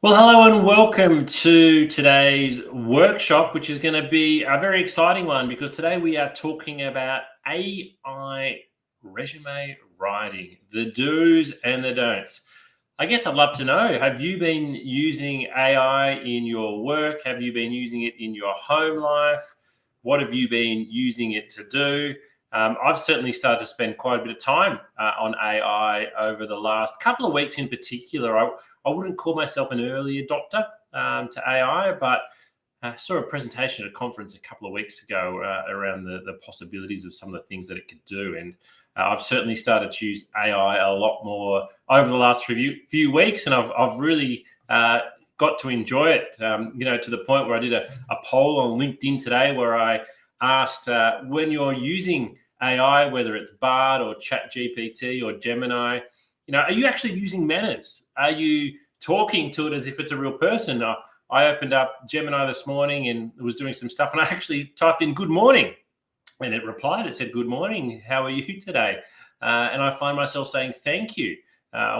Well, hello and welcome to today's workshop, which is going to be a very exciting one because today we are talking about AI resume writing, the do's and the don'ts. I guess I'd love to know, have you been using AI in your work? Have you been using it in your home life? What have you been using it to do? I've certainly started to spend quite a bit of time on AI over the last couple of weeks in particular. I wouldn't call myself an early adopter to AI, but I saw a presentation at a conference a couple of weeks ago around the possibilities of some of the things that it could do. And I've certainly started to use AI a lot more over the last few weeks, and I've really got to enjoy it, to the point where I did a poll on LinkedIn today where I asked when you're using AI, whether it's Bard or ChatGPT or Gemini, are you actually using manners? Are you talking to it as if it's a real person? I opened up Gemini this morning and was doing some stuff, and I actually typed in "good morning," and it replied. It said, "Good morning. How are you today?" And I find myself saying "thank you"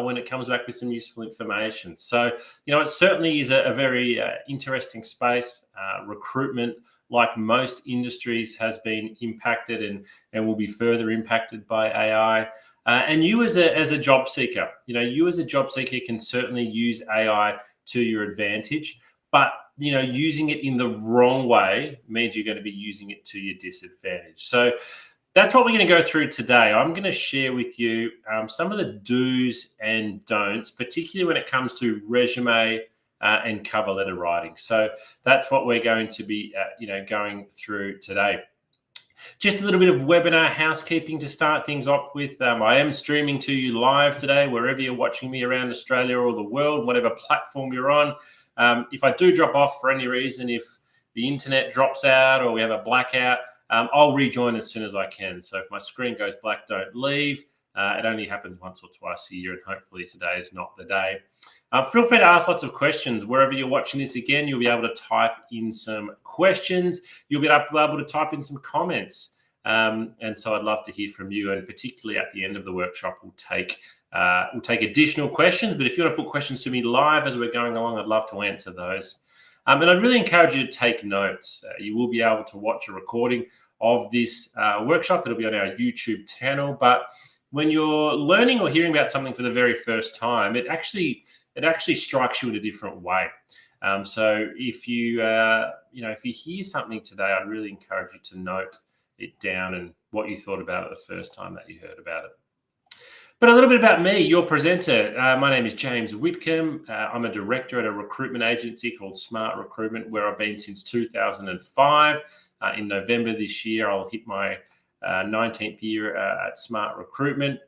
when it comes back with some useful information. So, it certainly is a very interesting space. Recruitment, like most industries, has been impacted and will be further impacted by AI. And you as a job seeker, you as a job seeker can certainly use AI to your advantage, but using it in the wrong way means you're going to be using it to your disadvantage. So that's what we're going to go through today. I'm going to share with you some of the do's and don'ts, particularly when it comes to resume and cover letter writing. So that's what we're going to be, going through today. Just a little bit of webinar housekeeping to start things off with. I am streaming to you live today, wherever you're watching me around Australia or the world, whatever platform you're on. If I do drop off for any reason, if the internet drops out or we have a blackout, I'll rejoin as soon as I can. So if my screen goes black, don't leave. It only happens once or twice a year, and hopefully today is not the day. Feel free to ask lots of questions. Wherever you're watching this again, you'll be able to type in some questions. You'll be able to type in some comments. And so I'd love to hear from you. And particularly at the end of the workshop, we'll take additional questions. But if you want to put questions to me live as we're going along, I'd love to answer those. And I'd really encourage you to take notes. You will be able to watch a recording of this workshop. It'll be on our YouTube channel. But when you're learning or hearing about something for the very first time, it actually strikes you in a different way. So if you hear something today, I'd really encourage you to note it down and what you thought about it the first time that you heard about it. But a little bit about me, your presenter. My name is James Whitcomb. I'm a director at a recruitment agency called Smart Recruitment, where I've been since 2005. In November this year, I'll hit my 19th year at Smart Recruitment.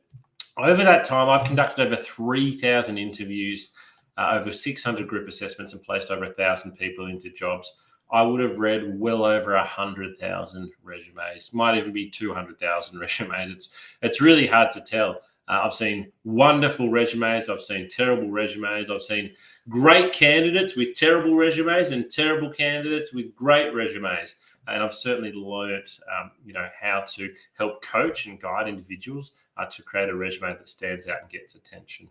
Over that time, I've conducted over 3,000 interviews, over 600 group assessments, and placed over 1,000 people into jobs. I would have read well over 100,000 resumes, might even be 200,000 resumes. It's really hard to tell. I've seen wonderful resumes. I've seen terrible resumes. I've seen great candidates with terrible resumes and terrible candidates with great resumes. And I've certainly learned, how to help coach and guide individuals to create a resume that stands out and gets attention.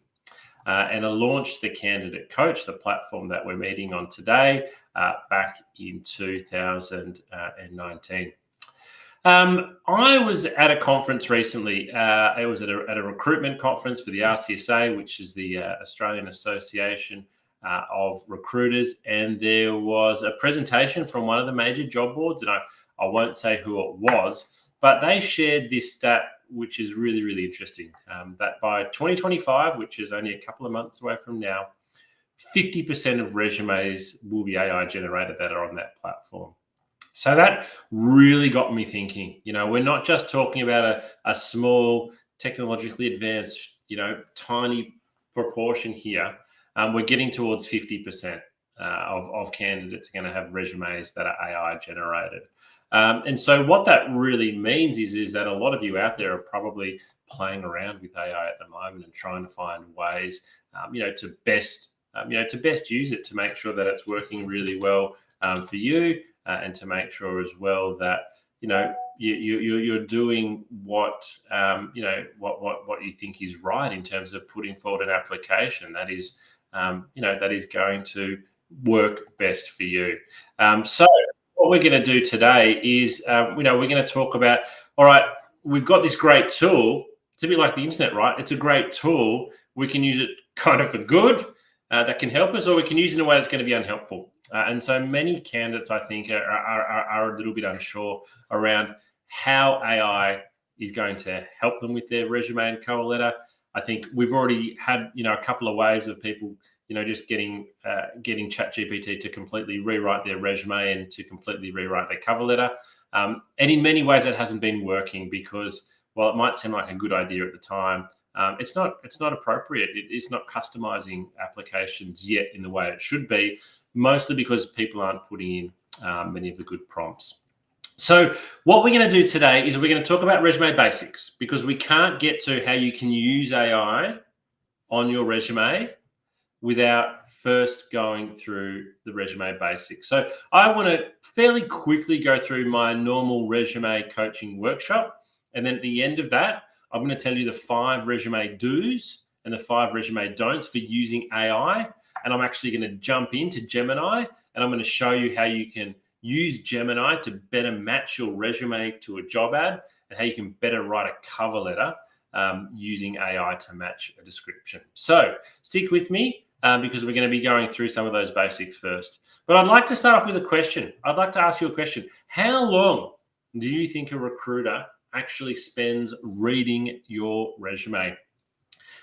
And I launched the Candidate Coach, the platform that we're meeting on today, back in 2019. I was at a conference recently. It was at a recruitment conference for the RCSA, which is the Australian Association of Recruiters, and there was a presentation from one of the major job boards, and I won't say who it was, but they shared this stat, which is really, really interesting, that by 2025, which is only a couple of months away from now, 50% of resumes will be AI generated that are on that platform. So that really got me thinking. We're not just talking about a small, technologically advanced, tiny proportion here. We're getting towards 50% of candidates are going to have resumes that are AI generated. And so what that really means is that a lot of you out there are probably playing around with AI at the moment and trying to find ways, to best use it to make sure that it's working really well for you, and to make sure as well that you're doing what you think is right in terms of putting forward an application that is that is going to work best for you. So what we're going to do today is, we're going to talk about, all right, we've got this great tool. It's a bit like the internet, right? It's a great tool. We can use it kind of for good, that can help us, or we can use it in a way that's going to be unhelpful. And so many candidates, I think, are a little bit unsure around how AI is going to help them with their resume and cover letter. I think we've already had, a couple of waves of people, just getting ChatGPT to completely rewrite their resume and to completely rewrite their cover letter. And in many ways, that hasn't been working because, while it might seem like a good idea at the time, it's not appropriate. It's not customizing applications yet in the way it should be, mostly because people aren't putting in many of the good prompts. So what we're going to do today is we're going to talk about resume basics, because we can't get to how you can use AI on your resume without first going through the resume basics. So I want to fairly quickly go through my normal resume coaching workshop. And then at the end of that, I'm going to tell you the 5 resume do's and the 5 resume don'ts for using AI. And I'm actually going to jump into Gemini, and I'm going to show you how you can use Gemini to better match your resume to a job ad, and how you can better write a cover letter using AI to match a description. So stick with me because we're going to be going through some of those basics first. But I'd like to start off with a question. I'd like to ask you a question. How long do you think a recruiter actually spends reading your resume?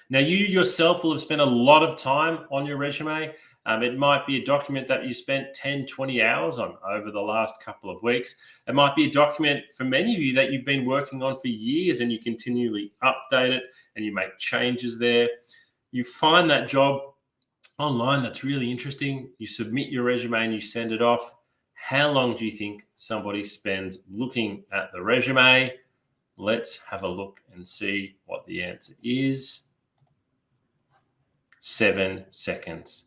Now, you yourself will have spent a lot of time on your resume. It might be a document that you spent 10, 20 hours on over the last couple of weeks. It might be a document for many of you that you've been working on for years, and you continually update it and you make changes there. You find that job online that's really interesting. You submit your resume and you send it off. How long do you think somebody spends looking at the resume? Let's have a look and see what the answer is. 7 seconds.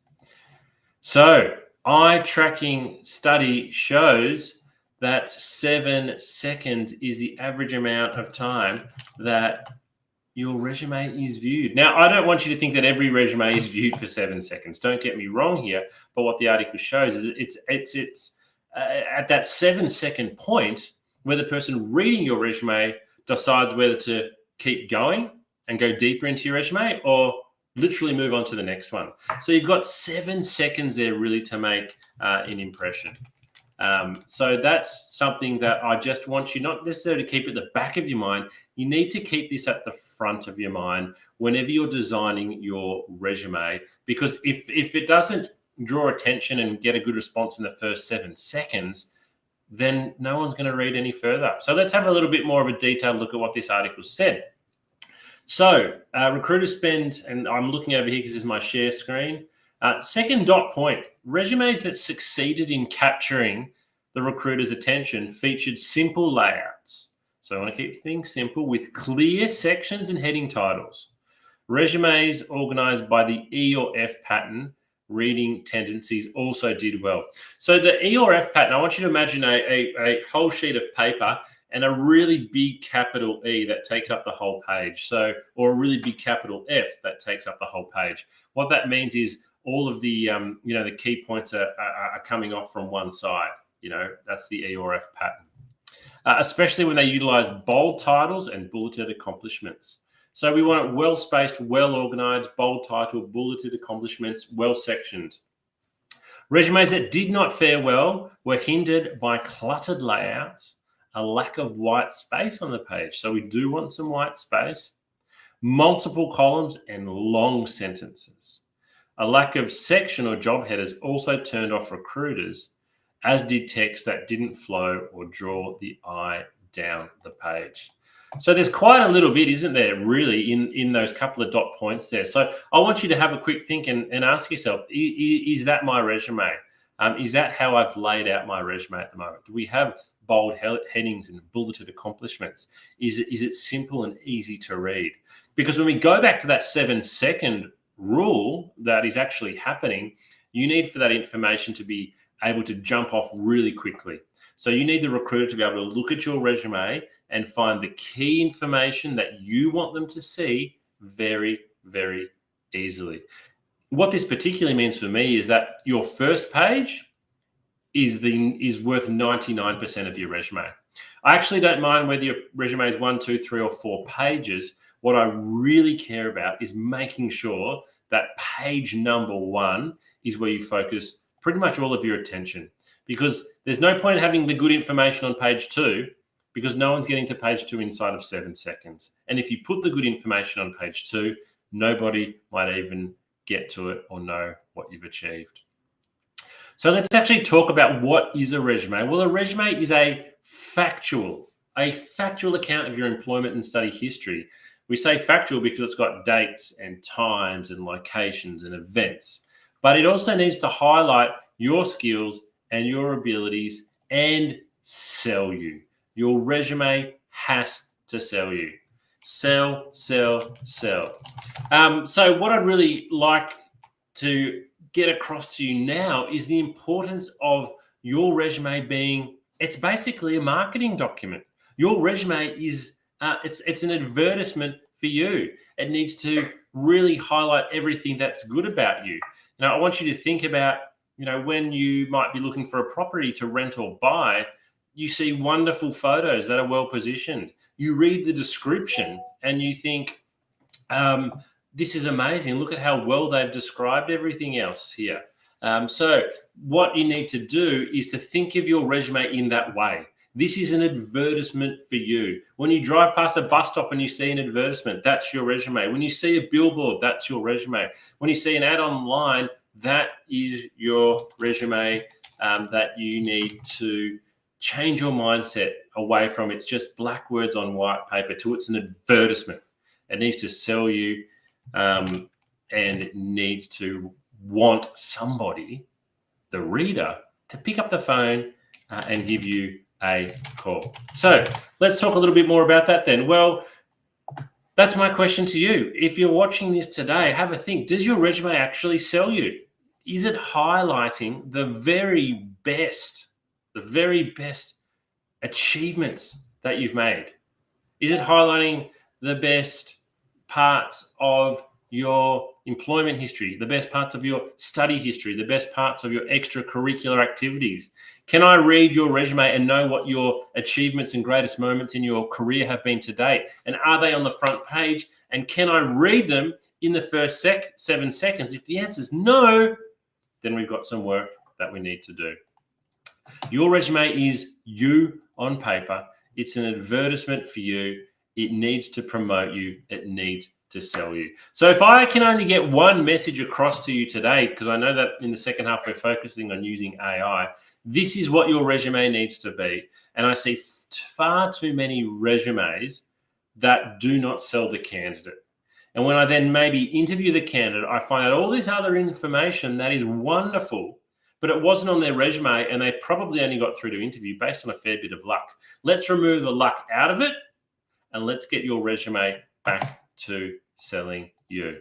So eye tracking study shows that 7 seconds is the average amount of time that your resume is viewed. Now, I don't want you to think that every resume is viewed for 7 seconds. Don't get me wrong here. But what the article shows is it's at that 7 second point where the person reading your resume decides whether to keep going and go deeper into your resume, or literally move on to the next one. So you've got 7 seconds there really to make an impression. So that's something that I just want you not necessarily to keep at the back of your mind. You need to keep this at the front of your mind whenever you're designing your resume, because if it doesn't draw attention and get a good response in the first 7 seconds, then no one's going to read any further. So let's have a little bit more of a detailed look at what this article said. So recruiters spend, and I'm looking over here because this is my share screen. Second dot point, resumes that succeeded in capturing the recruiter's attention featured simple layouts. So I want to keep things simple with clear sections and heading titles. Resumes organized by the E or F pattern reading tendencies also did well. So the E or F pattern, I want you to imagine a whole sheet of paper and a really big capital E that takes up the whole page. So, or a really big capital F that takes up the whole page. What that means is all of the, the key points are coming off from one side. That's the E or F pattern. Especially when they utilize bold titles and bulleted accomplishments. So we want it well-spaced, well-organized, bold title, bulleted accomplishments, well-sectioned. Resumes that did not fare well were hindered by cluttered layouts, a lack of white space on the page. So we do want some white space, multiple columns and long sentences. A lack of section or job headers also turned off recruiters, as did text that didn't flow or draw the eye down the page. So there's quite a little bit, isn't there, really, in those couple of dot points there. So I want you to have a quick think and ask yourself, is that my resume? Is that how I've laid out my resume at the moment? Do we have bold headings and bulleted accomplishments? Is it simple and easy to read? Because when we go back to that 7 second rule that is actually happening, you need for that information to be able to jump off really quickly. So you need the recruiter to be able to look at your resume and find the key information that you want them to see very, very easily. what this particularly means for me is that your first page is worth 99% of your resume. I actually don't mind whether your resume is 1, 2, 3, or 4 pages. What I really care about is making sure that page number 1 is where you focus pretty much all of your attention, because there's no point in having the good information on page 2 because no one's getting to page 2 inside of 7 seconds. And if you put the good information on page 2, nobody might even get to it or know what you've achieved. So let's actually talk about what is a resume. Well, a resume is a factual account of your employment and study history. We say factual because it's got dates and times and locations and events, but it also needs to highlight your skills and your abilities and sell you. Your resume has to sell you. Sell, sell, sell. So what I'd really like to get across to you now is the importance of your resume being, it's basically a marketing document. Your resume is, it's an advertisement for you. It needs to really highlight everything that's good about you. Now, I want you to think about, when you might be looking for a property to rent or buy, you see wonderful photos that are well positioned. You read the description and you think, this is amazing. Look at how well they've described everything else here. So what you need to do is to think of your resume in that way. This is an advertisement for you. When you drive past a bus stop and you see an advertisement, that's your resume. When you see a billboard, that's your resume. When you see an ad online, that is your resume that you need to change your mindset away from it's just black words on white paper to it's an advertisement. It needs to sell you, and it needs to want somebody, the reader, to pick up the phone and give you a call. So let's talk a little bit more about that then. Well, that's my question to you. If you're watching this today, have a think. Does your resume actually sell you? Is it highlighting the very best achievements that you've made? Is it highlighting the best parts of your employment history, the best parts of your study history, the best parts of your extracurricular activities? Can I read your resume and know what your achievements and greatest moments in your career have been to date? And are they on the front page? And can I read them in the first 7 seconds? If the answer is no, then we've got some work that we need to do. Your resume is you on paper. It's an advertisement for you. It needs to promote you. It needs to sell you. So if I can only get one message across to you today, because I know that in the second half we're focusing on using AI, this is what your resume needs to be. And I see far too many resumes that do not sell the candidate. And when I then maybe interview the candidate, I find out all this other information that is wonderful, but it wasn't on their resume and they probably only got through to interview based on a fair bit of luck. Let's remove the luck out of it and let's get your resume back to selling you.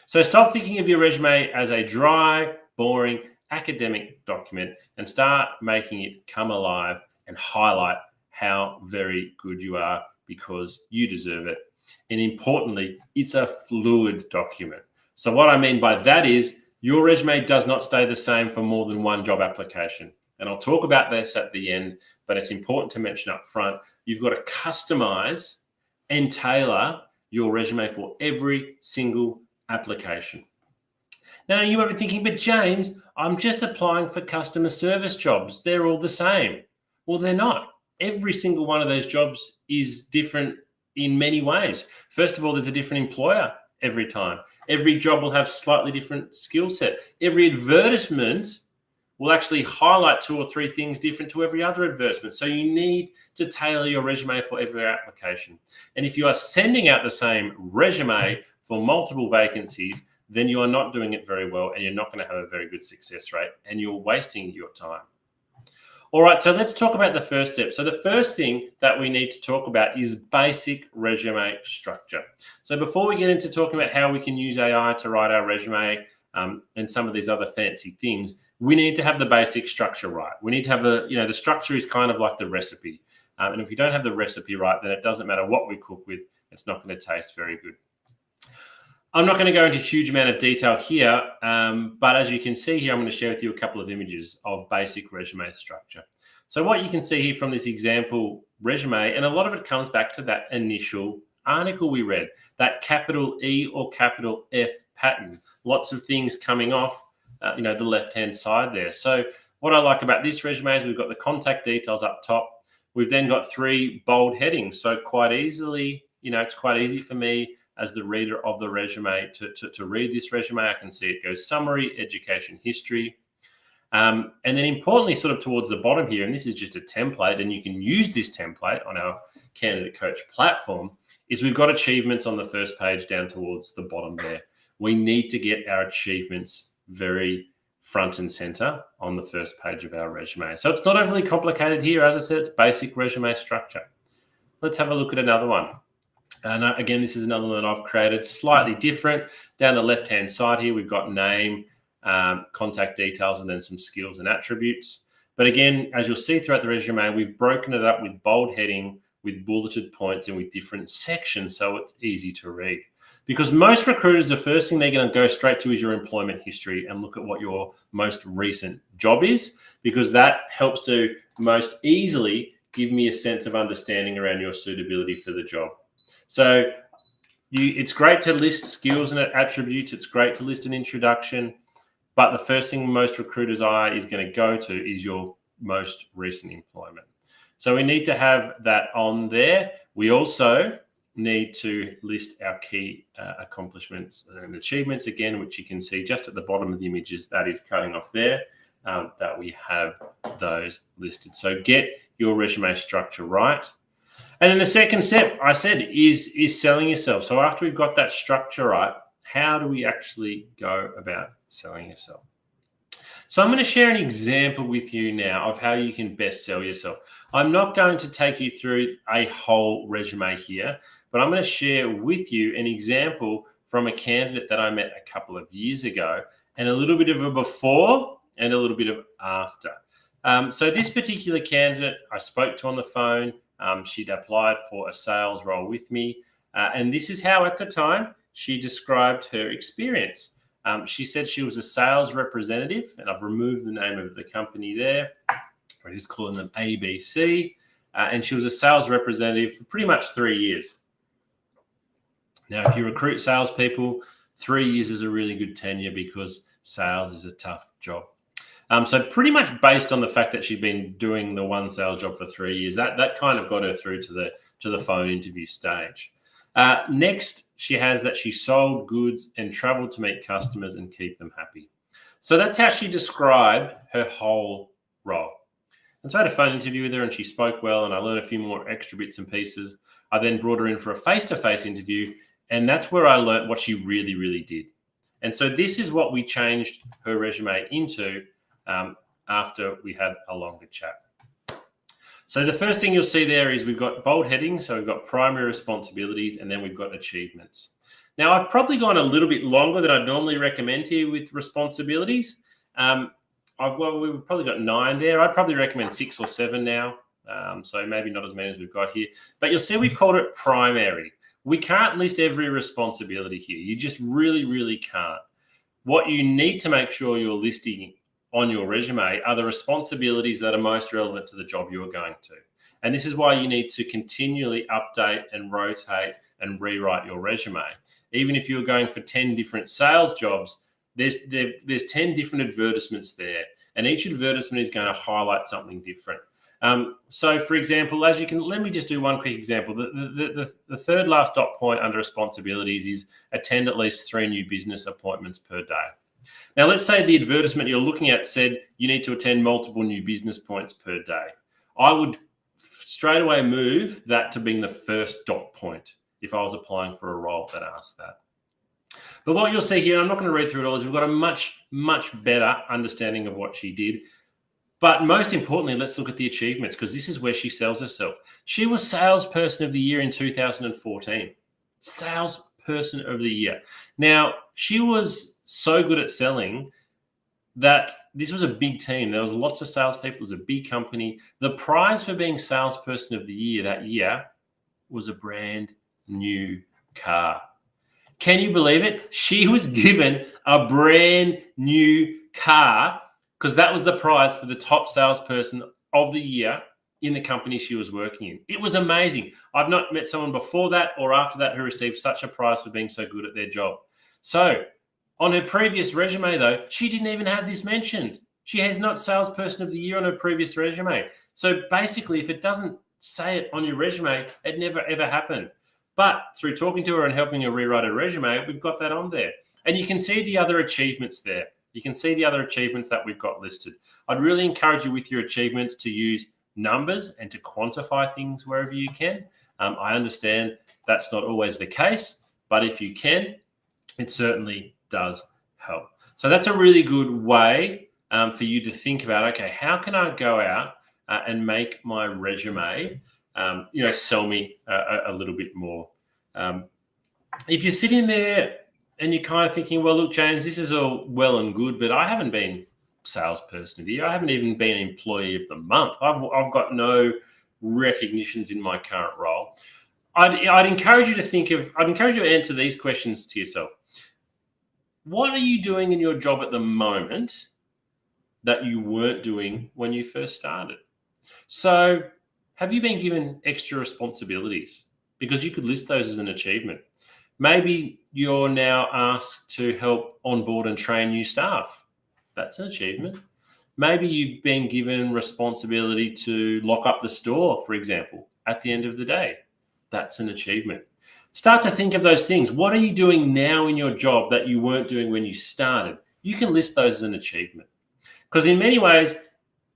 So stop thinking of your resume as a dry, boring, academic document and start making it come alive and highlight how very good you are, because you deserve it. And importantly, it's a fluid document. So what I mean by that is your resume does not stay the same for more than one job application. And I'll talk about this at the end, but it's important to mention up front, you've got to customize and tailor your resume for every single application. Now, you might be thinking, but James, I'm just applying for customer service jobs. They're all the same. Well, they're not. Every single one of those jobs is different in many ways. First of all, there's a different employer every time. Every job will have slightly different skill set. Every advertisement will actually highlight 2 or 3 things different to every other advertisement. So you need to tailor your resume for every application. And if you are sending out the same resume for multiple vacancies, then you are not doing it very well and you're not going to have a very good success rate and you're wasting your time. All right, so let's talk about the first step. So the first thing that we need to talk about is basic resume structure. So before we get into talking about how we can use AI to write our resume and some of these other fancy things, we need to have the basic structure right. We need to have the structure is kind of like the recipe. And if you don't have the recipe right, then it doesn't matter what we cook with, it's not going to taste very good. I'm not going to go into a huge amount of detail here, but as you can see here, I'm going to share with you a couple of images of basic resume structure. So what you can see here from this example resume, and a lot of it comes back to that initial article we read, that capital E or capital F pattern. Lots of things coming off, the left-hand side there. So what I like about this resume is we've got the contact details up top. We've then got 3 bold headings. So quite easily, it's quite easy for me as the reader of the resume to read this resume. I can see it goes summary, education history. And then importantly, sort of towards the bottom here, and this is just a template, and you can use this template on our Candidate Coach platform, is we've got achievements on the first page down towards the bottom there. We need to get our achievements very front and center on the first page of our resume. So it's not overly complicated here. As I said, it's basic resume structure. Let's have a look at another one. And again, this is another one that I've created, slightly different. Down the left-hand side here, we've got name, contact details, and then some skills and attributes. But again, as you'll see throughout the resume, we've broken it up with bold heading, with bulleted points, and with different sections, so it's easy to read. Because most recruiters, the first thing they're going to go straight to is your employment history and look at what your most recent job is, because that helps to most easily give me a sense of understanding around your suitability for the job. So it's great to list skills and attributes. It's great to list an introduction. But the first thing most recruiters' eye is going to go to is your most recent employment. So we need to have that on there. We also need to list our key accomplishments and achievements again, which you can see just at the bottom of the images that is cutting off there, that we have those listed. So get your resume structure right. And then the second step, I said, is selling yourself. So after we've got that structure right, how do we actually go about selling yourself? So I'm going to share an example with you now of how you can best sell yourself. I'm not going to take you through a whole resume here, but I'm going to share with you an example from a candidate that I met a couple of years ago, and a little bit of a before and a little bit of after. So this particular candidate I spoke to on the phone. She'd applied for a sales role with me. And this is how, at the time, she described her experience. She said she was a sales representative, and I've removed the name of the company there. We're just calling them ABC. And she was a sales representative for pretty much 3 years. Now, if you recruit salespeople, 3 years is a really good tenure because sales is a tough job. So pretty much based on the fact that she'd been doing the one sales job for 3 years, that kind of got her through to the phone interview stage. Next, she has that she sold goods and traveled to meet customers and keep them happy. So that's how she described her whole role. And so I had a phone interview with her, and she spoke well, and I learned a few more extra bits and pieces. I then brought her in for a face-to-face interview, and that's where I learned what she really, really did. And so this is what we changed her resume into after we had a longer chat. So the first thing you'll see there is we've got bold headings. So we've got primary responsibilities, and then we've got achievements. Now, I've probably gone a little bit longer than I'd normally recommend here with responsibilities. We've probably got 9 there. I'd probably recommend 6 or 7 now. So maybe not as many as we've got here. But you'll see we've called it primary. We can't list every responsibility here. You just really, really can't. What you need to make sure you're listing on your resume are the responsibilities that are most relevant to the job you are going to. And this is why you need to continually update and rotate and rewrite your resume. Even if you're going for 10 different sales jobs, there's 10 different advertisements there, and each advertisement is going to highlight something different. So for example, let me just do one quick example. The third last dot point under responsibilities is attend at least 3 new business appointments per day. Now, let's say the advertisement you're looking at said you need to attend multiple new business points per day. I would straight away move that to being the first dot point if I was applying for a role that asked that. But what you'll see here, I'm not going to read through it all, is we've got a much, much better understanding of what she did. But most importantly, let's look at the achievements, because this is where she sells herself. She was Salesperson of the Year in 2014. Salesperson of the Year. Now, she was so good at selling that this was a big team. There was lots of salespeople. It was a big company. The prize for being Salesperson of the Year that year was a brand new car. Can you believe it? She was given a brand new car because that was the prize for the top salesperson of the year in the company she was working in. It was amazing. I've not met someone before that or after that who received such a prize for being so good at their job. So on her previous resume, though, she didn't even have this mentioned. She has not salesperson of the year on her previous resume. So basically, if it doesn't say it on your resume, it never, ever happened. But through talking to her and helping her rewrite her resume, we've got that on there. And you can see the other achievements there. You can see the other achievements that we've got listed. I'd really encourage you with your achievements to use numbers and to quantify things wherever you can. I understand that's not always the case, but if you can, it certainly does help. So that's a really good way for you to think about, okay, how can I go out and make my resume sell me a little bit more. If you're sitting there and you're kind of thinking, well, look, James, this is all well and good, but I haven't been salesperson of the year. I haven't even been employee of the month. I've got no recognitions in my current role. I'd encourage you to answer these questions to yourself. What are you doing in your job at the moment that you weren't doing when you first started? So have you been given extra responsibilities? Because you could list those as an achievement. Maybe you're now asked to help onboard and train new staff. That's an achievement. Maybe you've been given responsibility to lock up the store, for example, at the end of the day. That's an achievement. Start to think of those things. What are you doing now in your job that you weren't doing when you started? You can list those as an achievement. Because in many ways,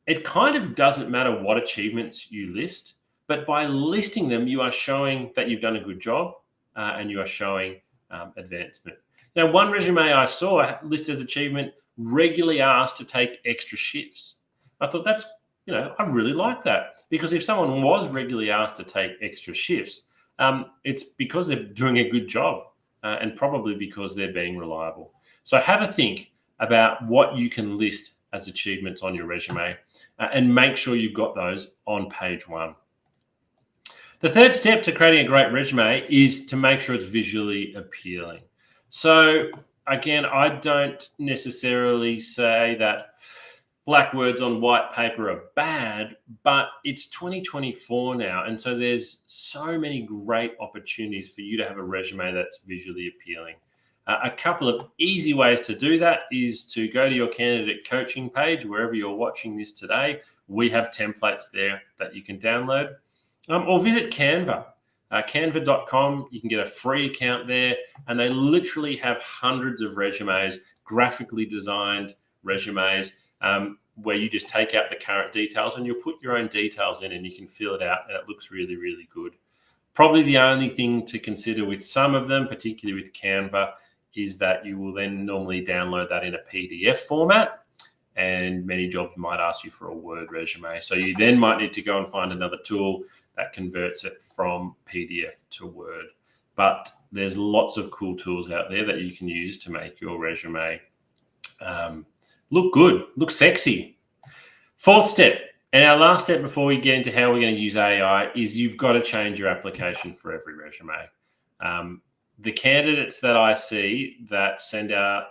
it kind of doesn't matter what achievements you list, but by listing them, you are showing that you've done a good job and you are showing advancement. Now, one resume I saw listed as achievement, regularly asked to take extra shifts. I thought I really like that, because if someone was regularly asked to take extra shifts, it's because they're doing a good job and probably because they're being reliable. So have a think about what you can list as achievements on your resume and make sure you've got those on page 1. The third step to creating a great resume is to make sure it's visually appealing. So again, I don't necessarily say that black words on white paper are bad, but it's 2024 now. And so there's so many great opportunities for you to have a resume that's visually appealing. A couple of easy ways to do that is to go to your candidate coaching page, wherever you're watching this today. We have templates there that you can download, or visit Canva, canva.com. You can get a free account there, and they literally have hundreds of resumes, graphically designed resumes, where you just take out the current details and you'll put your own details in and you can fill it out, and it looks really, really good. Probably the only thing to consider with some of them, particularly with Canva, is that you will then normally download that in a PDF format, and many jobs might ask you for a Word resume. So you then might need to go and find another tool that converts it from PDF to Word. But there's lots of cool tools out there that you can use to make your resume look good, look sexy. Fourth step, and our last step before we get into how we're going to use AI, is you've got to change your application for every resume. The candidates that I see that send out,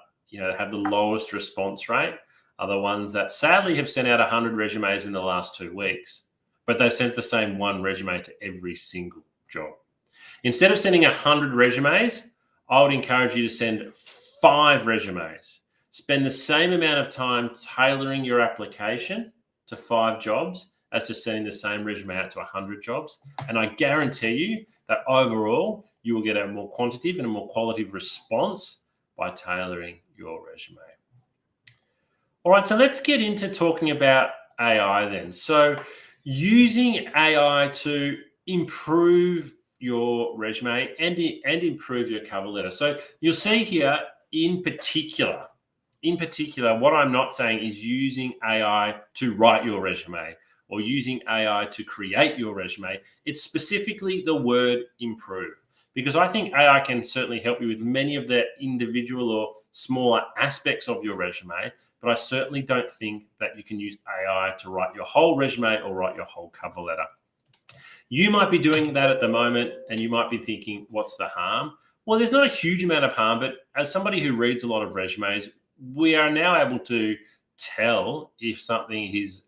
have the lowest response rate are the ones that sadly have sent out 100 resumes in the last 2 weeks, but they've sent the same one resume to every single job. Instead of sending 100 resumes, I would encourage you to send 5 resumes. Spend the same amount of time tailoring your application to 5 jobs as to sending the same resume out to 100 jobs. And I guarantee you that overall, you will get a more quantitative and a more qualitative response by tailoring your resume. All right, so let's get into talking about AI then. So using AI to improve your resume and improve your cover letter. So you'll see here in particular, what I'm not saying is using AI to write your resume or using AI to create your resume. It's specifically the word improve, because I think AI can certainly help you with many of the individual or smaller aspects of your resume, but I certainly don't think that you can use AI to write your whole resume or write your whole cover letter. You might be doing that at the moment and you might be thinking, what's the harm? Well, there's not a huge amount of harm, but as somebody who reads a lot of resumes, we are now able to tell if something is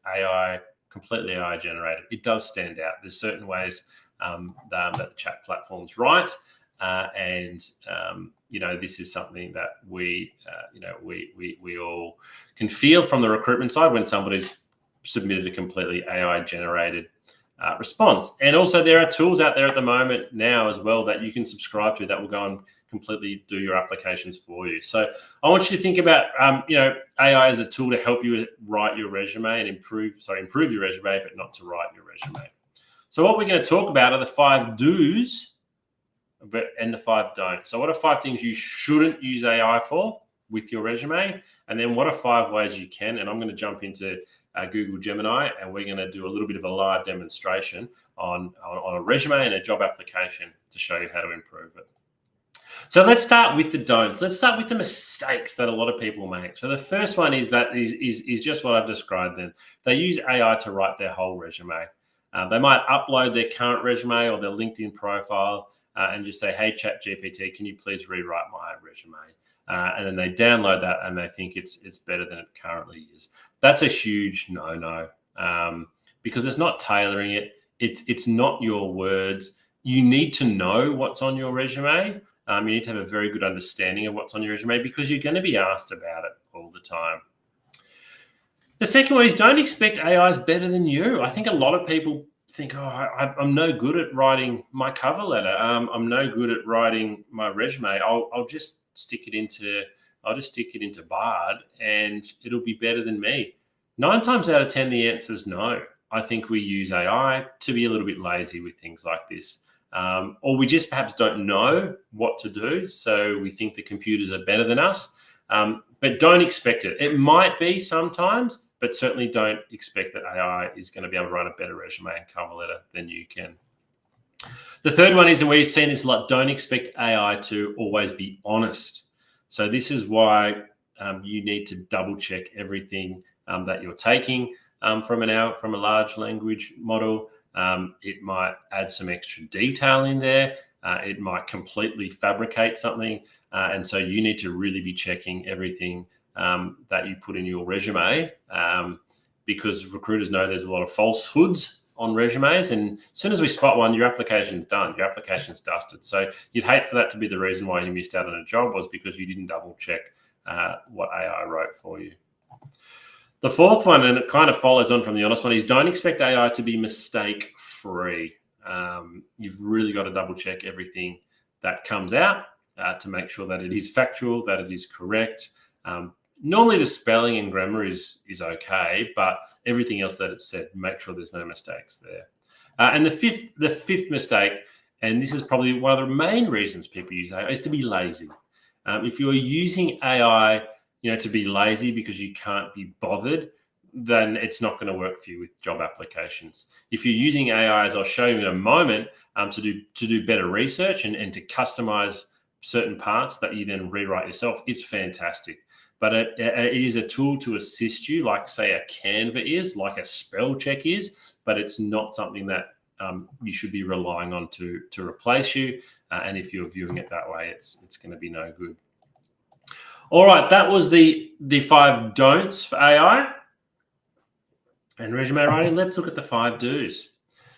completely AI generated. It does stand out. There's certain ways that the chat platforms write, and this is something that we all can feel from the recruitment side when somebody's submitted a completely AI generated response. And also there are tools out there at the moment now as well that you can subscribe to that will go and completely do your applications for you. So I want you to think about AI as a tool to help you write your resume and improve your resume, but not to write your resume. So what we're going to talk about are the 5 do's and the 5 don'ts. So what are 5 things you shouldn't use AI for with your resume? And then what are 5 ways you can? And I'm going to jump into Google Gemini, and we're going to do a little bit of a live demonstration on a resume and a job application to show you how to improve it. So let's start with the don'ts. Let's start with the mistakes that a lot of people make. So the first one is just what I've described then. They use AI to write their whole resume. They might upload their current resume or their LinkedIn profile and just say, hey, ChatGPT, can you please rewrite my resume? And then they download that and they think it's better than it currently is. That's a huge no-no because it's not tailoring it. It's not your words. You need to know what's on your resume. You need to have a very good understanding of what's on your resume because you're going to be asked about it all the time. The second one is don't expect AI is better than you. I think a lot of people think, I'm no good at writing my cover letter. I'm no good at writing my resume. I'll just stick it into Bard and it'll be better than me. 9 times out of 10, the answer is no. I think we use AI to be a little bit lazy with things like this. Or we just perhaps don't know what to do. So we think the computers are better than us, but don't expect it. It might be sometimes, but certainly don't expect that AI is going to be able to write a better resume and cover letter than you can. The third one is, and we've seen this a lot, don't expect AI to always be honest. So this is why you need to double check everything that you're taking from a large language model. It might add some extra detail in there. It might completely fabricate something. And so you need to really be checking everything that you put in your resume because recruiters know there's a lot of falsehoods on resumes. And as soon as we spot one, your application's done. Your application's dusted. So you'd hate for that to be the reason why you missed out on a job was because you didn't double check what AI wrote for you. The fourth one, and it kind of follows on from the honest one, is don't expect AI to be mistake-free. You've really got to double check everything that comes out to make sure that it is factual, that it is correct. Normally the spelling and grammar is okay, but everything else that it said, make sure there's no mistakes there. And the fifth mistake, and this is probably one of the main reasons people use AI, is to be lazy. If you're using AI to be lazy because you can't be bothered, then it's not going to work for you with job applications. If you're using AI, as I'll show you in a moment, to do better research and to customize certain parts that you then rewrite yourself, it's fantastic. But it is a tool to assist you, like say a Canva is, like a spell check is, but it's not something that you should be relying on to replace you. And if you're viewing it that way, it's going to be no good. All right, that was the 5 don'ts for AI and resume writing. Let's look at the 5 do's.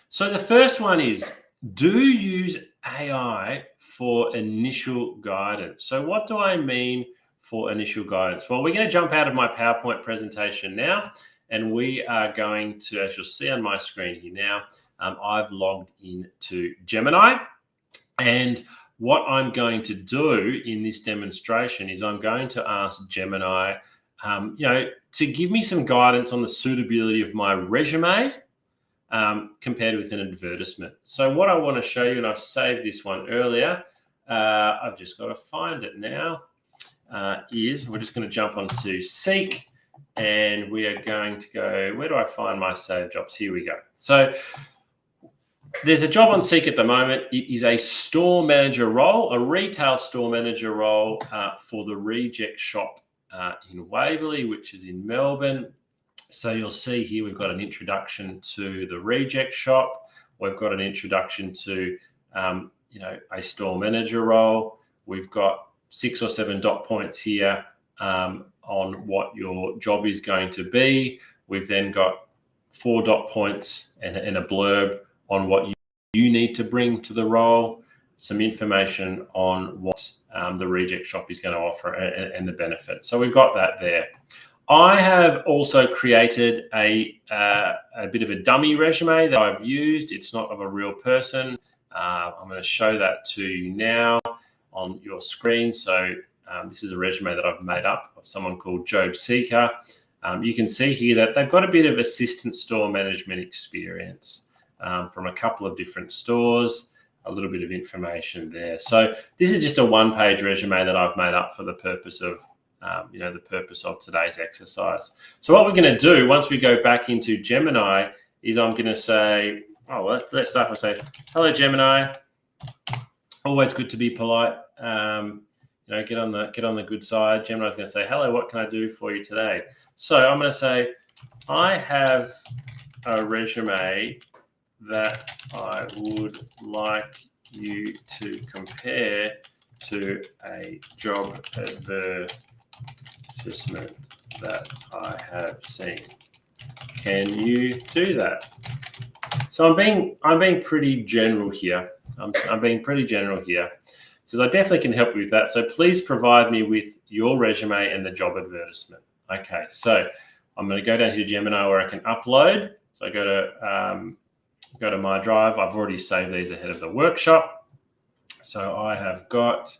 So the first one is, do use AI for initial guidance. So what do I mean for initial guidance? Well, we're going to jump out of my PowerPoint presentation now, and we are going to, as you'll see on my screen here now, I've logged into Gemini, and what I'm going to do in this demonstration is I'm going to ask Gemini, to give me some guidance on the suitability of my resume compared with an advertisement. So what I want to show you, and I've saved this one earlier, I've just got to find it now, is we're just going to jump onto Seek, and we are going to go, where do I find my saved jobs? Here we go. So there's a job on Seek at the moment. It is a store manager role, a retail store manager role for the Reject Shop in Waverley, which is in Melbourne. So you'll see here we've got an introduction to the Reject Shop. We've got an introduction to, a store manager role. We've got 6 or 7 dot points here on what your job is going to be. We've then got 4 dot points and a blurb on what you need to bring to the role, some information on what the Reject Shop is going to offer and the benefit. So we've got that there. I have also created a bit of a dummy resume that I've used. It's not of a real person. I'm going to show that to you now on your screen. So this is a resume that I've made up of someone called Job Seeker. You can see here that they've got a bit of assistant store management experience from a couple of different stores, a little bit of information there. So this is just a one-page resume that I've made up for the purpose of the purpose of today's exercise. So what we're going to do once we go back into Gemini is I'm going to say, let's start by saying, hello, Gemini. Always good to be polite. Get on the good side. Gemini's going to say, hello, what can I do for you today? So I'm going to say, I have a resume that I would like you to compare to a job advertisement that I have seen. Can you do that? So I'm being pretty general here. I'm being pretty general here. So I definitely can help you with that. So please provide me with your resume and the job advertisement. Okay, so I'm going to go down here to Gemini where I can upload. So I go to my drive. I've already saved these ahead of the workshop. So I have got,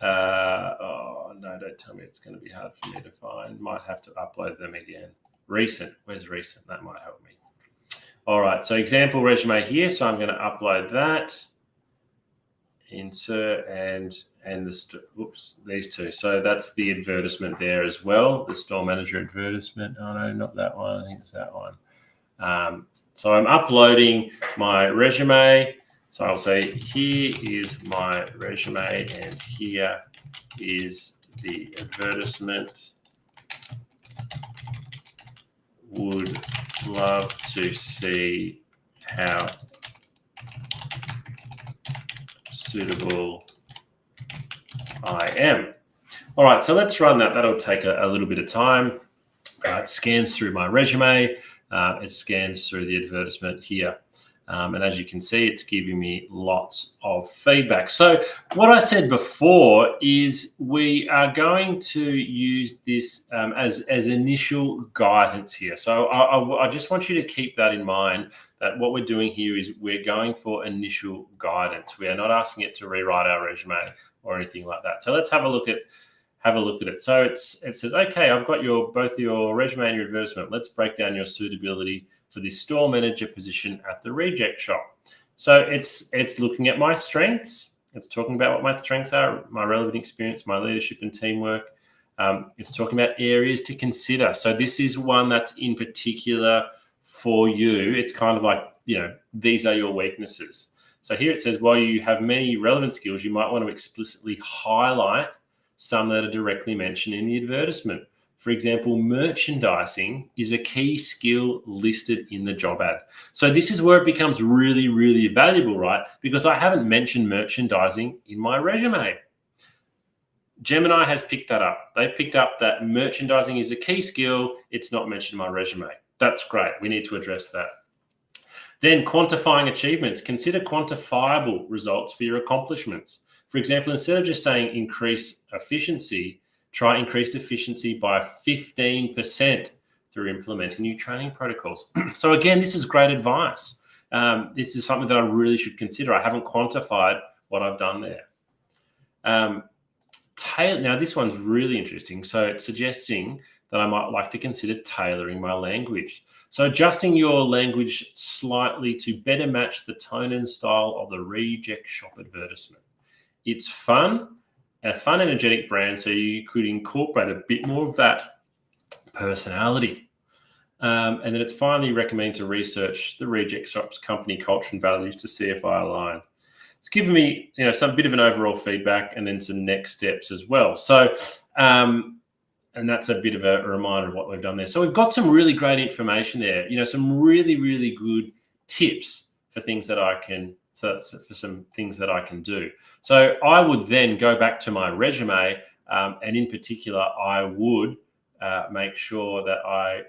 no, don't tell me it's going to be hard for me to find. Might have to upload them again. Recent, where's recent? That might help me. All right, so example resume here. So I'm going to upload that. Insert and these two. So that's the advertisement there as well, the store manager advertisement. Oh no, not that one. I think it's that one. So I'm uploading my resume. So I'll say, here is my resume and here is the advertisement. Would love to see how suitable I am. All right, so let's run that. That'll take a little bit of time. It scans through my resume. It scans through the advertisement here. And as you can see, it's giving me lots of feedback. So what I said before is we are going to use this as initial guidance here. So I just want you to keep that in mind, that what we're doing here is we're going for initial guidance. We are not asking it to rewrite our resume or anything like that. So let's have a look at it. So it says, okay, I've got both your resume and your advertisement. Let's break down your suitability for the store manager position at the Reject Shop. So it's looking at my strengths. It's talking about what my strengths are, my relevant experience, my leadership and teamwork. It's talking about areas to consider. So this is one that's in particular for you. It's kind of like, these are your weaknesses. So here it says, while you have many relevant skills, you might want to explicitly highlight some that are directly mentioned in the advertisement. For example, merchandising is a key skill listed in the job ad. So this is where it becomes really, really valuable, right? Because I haven't mentioned merchandising in my resume. Gemini has picked that up. They've picked up that merchandising is a key skill. It's not mentioned in my resume. That's great. We need to address that. Then quantifying achievements. Consider quantifiable results for your accomplishments. For example, instead of just saying increase efficiency, try increased efficiency by 15% through implementing new training protocols. So again, this is great advice. This is something that I really should consider. I haven't quantified what I've done there. Now, this one's really interesting. So it's suggesting that I might like to consider tailoring my language. So adjusting your language slightly to better match the tone and style of the Reject Shop advertisement. It's fun, a fun, energetic brand, so you could incorporate a bit more of that personality. And then it's finally recommending to research the Reject Shop's company culture and values to see if I align. It's given me, some bit of an overall feedback and then some next steps as well. So, and that's a bit of a reminder of what we've done there. So we've got some really great information there. Some really, really good tips for things that I can for some things that I can do. So I would then go back to my resume, and in particular, I would make sure that I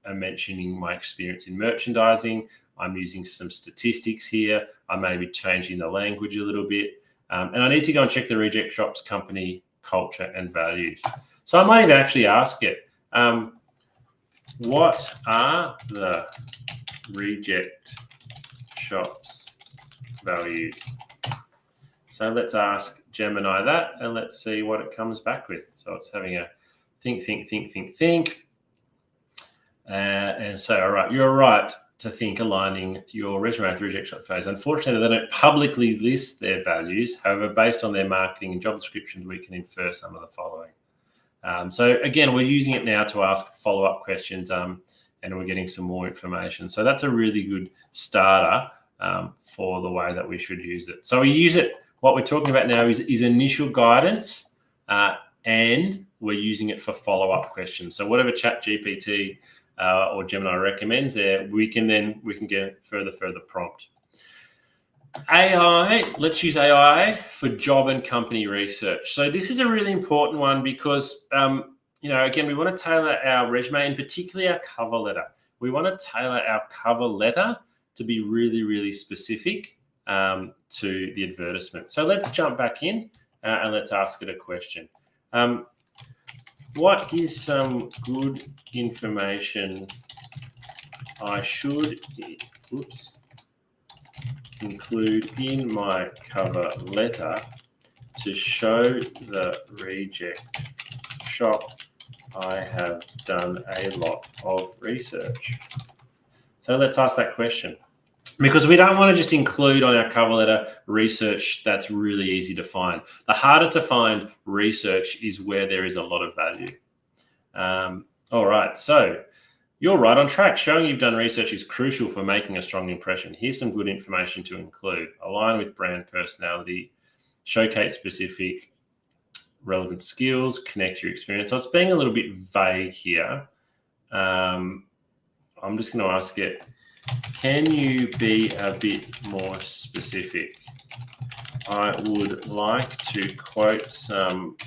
am mentioning my experience in merchandising. I'm using some statistics here. I may be changing the language a little bit. And I need to go and check the Reject Shop's company culture and values. So I might even actually ask it, what are the Reject Shop's values? So let's ask Gemini that, and let's see what it comes back with. So it's having a think. And so, all right, you're right to think aligning your resume with Reject Shop's values. Unfortunately, they don't publicly list their values. However, based on their marketing and job descriptions, we can infer some of the following. So again, we're using it now to ask follow-up questions, and we're getting some more information. So that's a really good starter for the way that we should use it. So we use it. What we're talking about now is initial guidance, and we're using it for follow-up questions. So whatever ChatGPT or Gemini recommends there, we can get further prompt. AI, let's use AI for job and company research. So this is a really important one because, again, we want to tailor our resume and particularly our cover letter. We want to tailor our cover letter to be really, really specific to the advertisement. So let's jump back in and let's ask it a question. What is some good information I should include in my cover letter to show the Reject Shop I have done a lot of research? So let's ask that question, because we don't want to just include on our cover letter research that's really easy to find. The harder to find research is where there is a lot of value. All right, so you're right on track. Showing you've done research is crucial for making a strong impression. Here's some good information to include. Align with brand personality, showcase specific relevant skills, connect your experience. So it's being a little bit vague here. I'm just going to ask it, can you be a bit more specific? I would like to quote something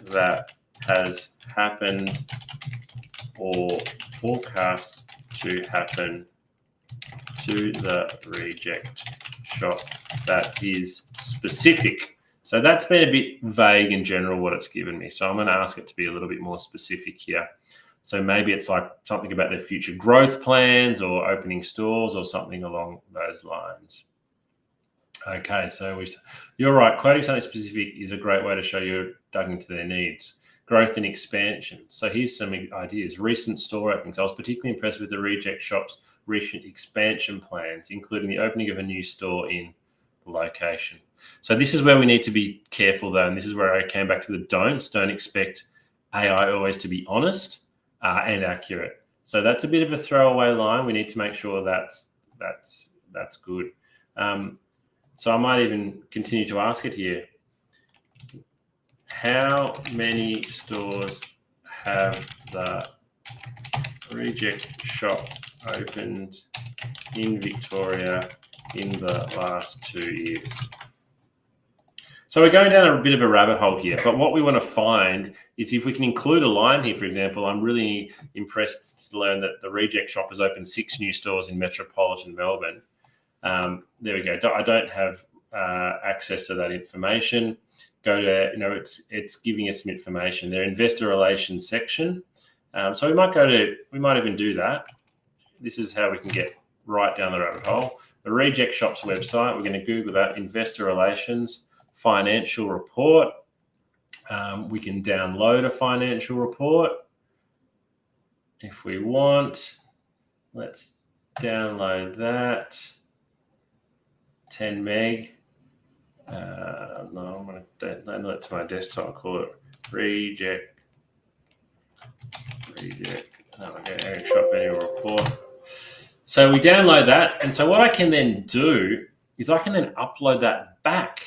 that has happened or forecast to happen to the Reject Shop that is specific. So that's been a bit vague in general what it's given me. So I'm going to ask it to be a little bit more specific here. So maybe it's like something about their future growth plans or opening stores or something along those lines. Okay, so you're right. Quoting something specific is a great way to show you're dug into their needs. Growth and expansion. So here's some ideas. Recent store openings. I was particularly impressed with the Reject Shop's recent expansion plans, including the opening of a new store in the location. So this is where we need to be careful, though, and this is where I came back to the don'ts. Don't expect AI always to be honest and accurate. So that's a bit of a throwaway line. We need to make sure that's good. So I might even continue to ask it here. How many stores have the Reject Shop opened in Victoria in the last 2 years? So we're going down a bit of a rabbit hole here, but what we want to find is if we can include a line here. For example, I'm really impressed to learn that the Reject Shop has opened 6 new stores in metropolitan Melbourne. There we go. I don't have access to that information. Go to, it's giving us some information. Their investor relations section. So we might even do that. This is how we can get right down the rabbit hole. The Reject Shop's website, we're going to Google that, investor relations, financial report. We can download a financial report if we want. Let's download that. 10 meg. No, I'm going to download it to my desktop. Call it Reject. Shop annual report. So we download that, and so what I can then do is I can then upload that back.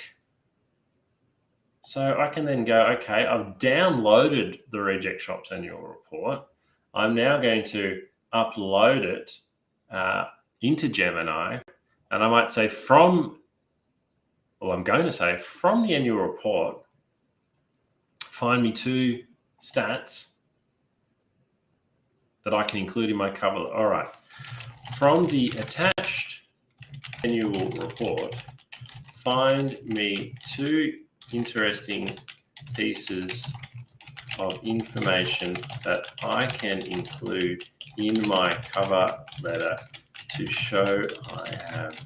So I can then go, okay, I've downloaded the Reject Shop's annual report. I'm now going to upload it into Gemini, And I might say I'm going to say from the annual report, find me 2 stats that I can include in my cover. All right. From the attached annual report, find me 2 interesting pieces of information that I can include in my cover letter to show I have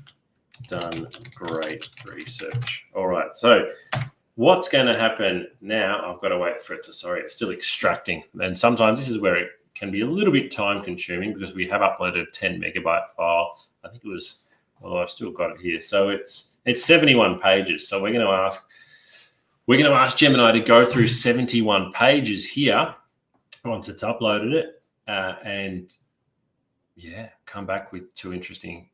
done great research. All right, so what's going to happen now? I've got to wait for it to, sorry, it's still extracting. And sometimes this is where it can be a little bit time consuming because we have uploaded a 10 megabyte file. I think it was, although I've still got it here. So it's 71 pages. So we're going to ask Gemini to go through 71 pages here once it's uploaded it, and yeah, come back with 2 interesting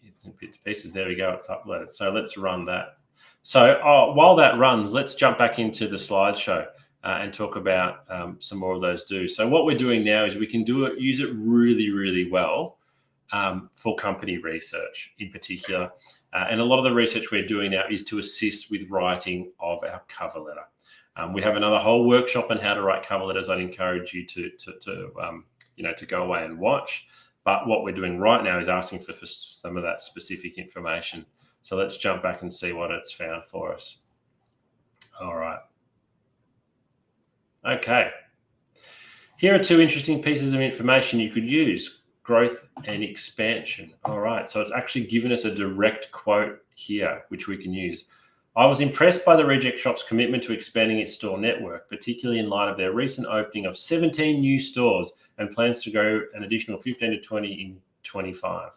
pieces. There we go, it's uploaded. So let's run that. So while that runs, let's jump back into the slideshow and talk about some more of those do's. So what we're doing now is we can use it really, really well for company research in particular. And a lot of the research we're doing now is to assist with writing of our cover letter. We have another whole workshop on how to write cover letters. I'd encourage you to go away and watch. But what we're doing right now is asking for some of that specific information. So let's jump back and see what it's found for us. All right. Okay. Here are 2 interesting pieces of information you could use: growth and expansion. All right. So it's actually given us a direct quote here, which we can use. I was impressed by the Reject Shop's commitment to expanding its store network, particularly in light of their recent opening of 17 new stores and plans to go an additional 15 to 20 in 25.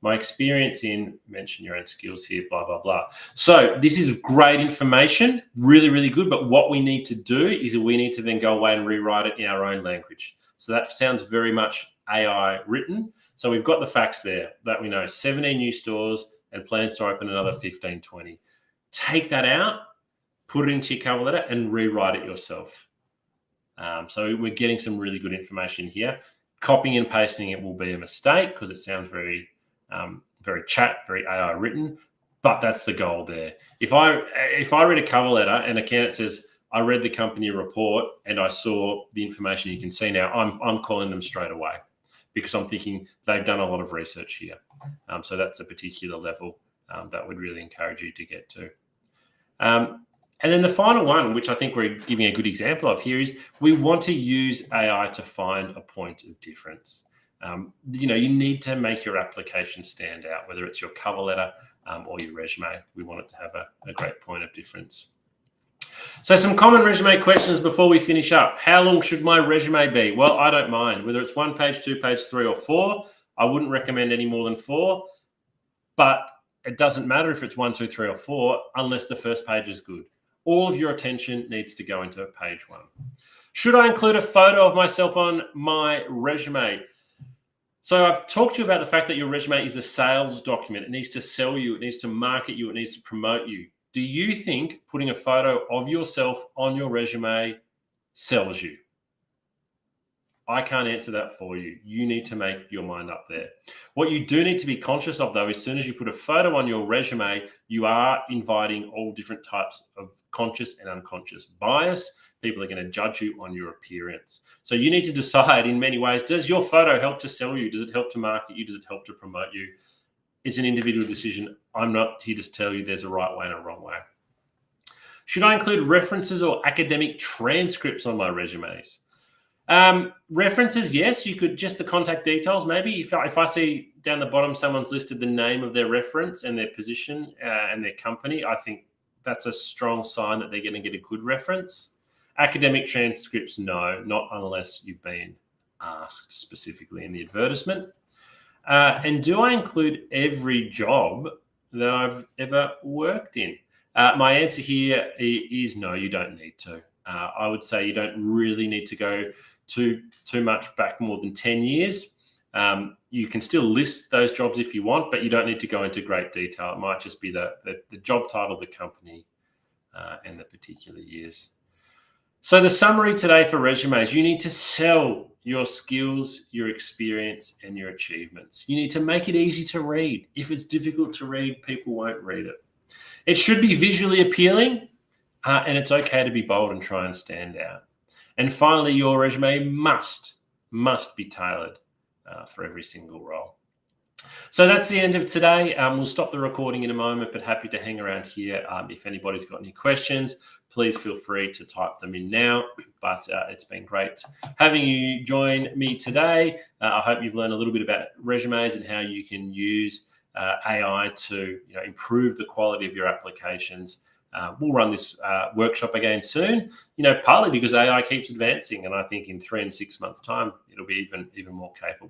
My experience in, mention your own skills here, blah, blah, blah. So this is great information, really, really good. But what we need to do is we need to then go away and rewrite it in our own language. So that sounds very much AI written. So we've got the facts there that we know 17 new stores and plans to open another 15, 20. Take that out, put it into your cover letter and rewrite it yourself. So we're getting some really good information here. Copying and pasting it will be a mistake because it sounds very very AI written, but that's the goal there. If I read a cover letter and a candidate says, I read the company report and I saw the information you can see now, I'm calling them straight away because I'm thinking they've done a lot of research here. So that's a particular level that would really encourage you to get to. And then the final one, which I think we're giving a good example of here, is we want to use AI to find a point of difference. You need to make your application stand out, whether it's your cover letter or your resume. We want it to have a great point of difference. So some common resume questions before we finish up. How long should my resume be? Well, I don't mind. Whether it's 1 page, 2 page, 3 or 4, I wouldn't recommend any more than 4. But it doesn't matter if it's 1, 2, 3 or 4 unless the first page is good. All of your attention needs to go into page 1. Should I include a photo of myself on my resume? So I've talked to you about the fact that your resume is a sales document. It needs to sell you. It needs to market you. It needs to promote you. Do you think putting a photo of yourself on your resume sells you? I can't answer that for you. You need to make your mind up there. What you do need to be conscious of, though, as soon as you put a photo on your resume, you are inviting all different types of conscious and unconscious bias. People are going to judge you on your appearance. So you need to decide in many ways, does your photo help to sell you? Does it help to market you? Does it help to promote you? It's an individual decision. I'm not here to tell you there's a right way and a wrong way. Should I include references or academic transcripts on my resumes? References, yes. You could just the contact details. Maybe if I see down the bottom someone's listed the name of their reference and their position and their company, I think that's a strong sign that they're going to get a good reference. Academic transcripts, no, not unless you've been asked specifically in the advertisement. And do I include every job that I've ever worked in? My answer here is no, you don't need to. I would say you don't really need to go too much back more than 10 years. You can still list those jobs if you want, but you don't need to go into great detail. It might just be the job title, the company, and the particular years. So the summary today for resumes, you need to sell your skills, your experience, and your achievements. You need to make it easy to read. If it's difficult to read, people won't read it. It should be visually appealing, and it's okay to be bold and try and stand out. And finally, your resume must be tailored for every single role. So that's the end of today. We'll stop the recording in a moment, but happy to hang around here. If anybody's got any questions, please feel free to type them in now. But it's been great having you join me today. I hope you've learned a little bit about resumes and how you can use AI to improve the quality of your applications. We'll run this workshop again soon, partly because AI keeps advancing, and I think in 3 and 6 months' time, it'll be even more capable.